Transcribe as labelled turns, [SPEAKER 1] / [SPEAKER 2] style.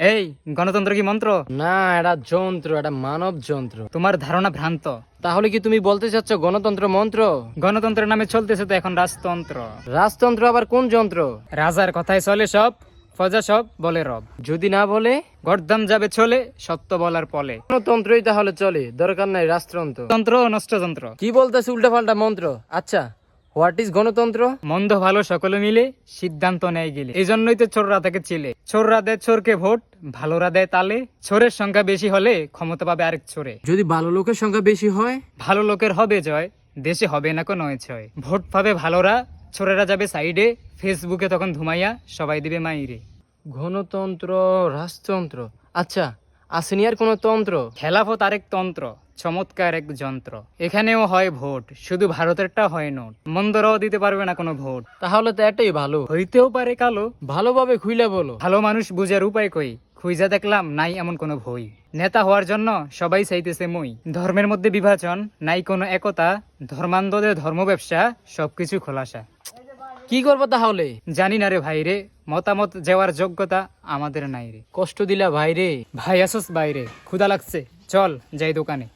[SPEAKER 1] এই গণতন্ত্র কি মন্ত্র?
[SPEAKER 2] না, এটা যন্ত্র, এটা মানব যন্ত্র।
[SPEAKER 1] তোমার ধারণা ভ্রান্ত।
[SPEAKER 2] তাহলে কি তুমি বলতে চাচ্ছ গণতন্ত্র মন্ত্র?
[SPEAKER 1] গণতন্ত্রের নামে চলতেছে তো এখন রাজতন্ত্র।
[SPEAKER 2] রাজতন্ত্র আবার কোন যন্ত্র?
[SPEAKER 1] রাজার কথায় চলে সব, প্রজা সব বলে রব।
[SPEAKER 2] যদি না বলে?
[SPEAKER 1] গর্দাম যাবে চলে, সত্য বলার পলে।
[SPEAKER 2] গণতন্ত্রই তাহলে চলে, দরকার নাই রাজতন্ত্র।
[SPEAKER 1] তন্ত্র ও নষ্টযন্ত্র।
[SPEAKER 2] কি বলতেছে উল্টাপাল্টা মন্ত্র? আচ্ছা, হোয়াট ইজ গণতন্ত্র?
[SPEAKER 1] মন্দ ভালো সকলে মিলে সিদ্ধান্ত নেয় গেলে। এই জন্যই তো চোররা তাকে চিলে। চোররা দেয় চোরকে ভোট, ভালোরা দেয় তালে। চোরের সংখ্যা বেশি হলে ক্ষমতা পাবে আরেক চোরে।
[SPEAKER 2] যদি ভালো লোকের সংখ্যা বেশি হয়?
[SPEAKER 1] ভালো লোকের হবে জয়, দেশে হবে না কোনো ছয়। ভোট পাবে ভালোরা, চোরেরা যাবে সাইডে। ফেসবুকে তখন ধুমাইয়া সবাই দিবে মাইরে।
[SPEAKER 2] গণতন্ত্র, রাজতন্ত্র, আচ্ছা আসেনি আর কোন তন্ত্র?
[SPEAKER 1] খেলাফত আরেক তন্ত্র, চমৎকার এক যন্ত্র। এখানেও হয় ভোট, শুধু ভারতেরটা হয় নোট। মন্দরাও দিতে পারবে না কোনো ভোট।
[SPEAKER 2] তাহলে তো এটাই ভালো।
[SPEAKER 1] হইতেও পারে কালো।
[SPEAKER 2] ভালোভাবে খুইলা বলো।
[SPEAKER 1] ভালো মানুষ বুঝার উপায় কই? খুঁজা দেখলাম নাই এমন কোনো ভই। নেতা হওয়ার জন্য সবাই চাইতেছে মই। ধর্মের মধ্যে বিভাজন, নাই কোনো একতা। ধর্মান্ধদের ধর্ম ব্যবসা, সবকিছু খোলাসা।
[SPEAKER 2] কি করবো তাহলে?
[SPEAKER 1] জানি না রে ভাই রে, মতামত যাওয়ার যোগ্যতা আমাদের নাই রে।
[SPEAKER 2] কষ্ট দিলা ভাই রে।
[SPEAKER 1] ভাই আসস বাইরে, ক্ষুধা লাগছে, চল যাই দোকানে।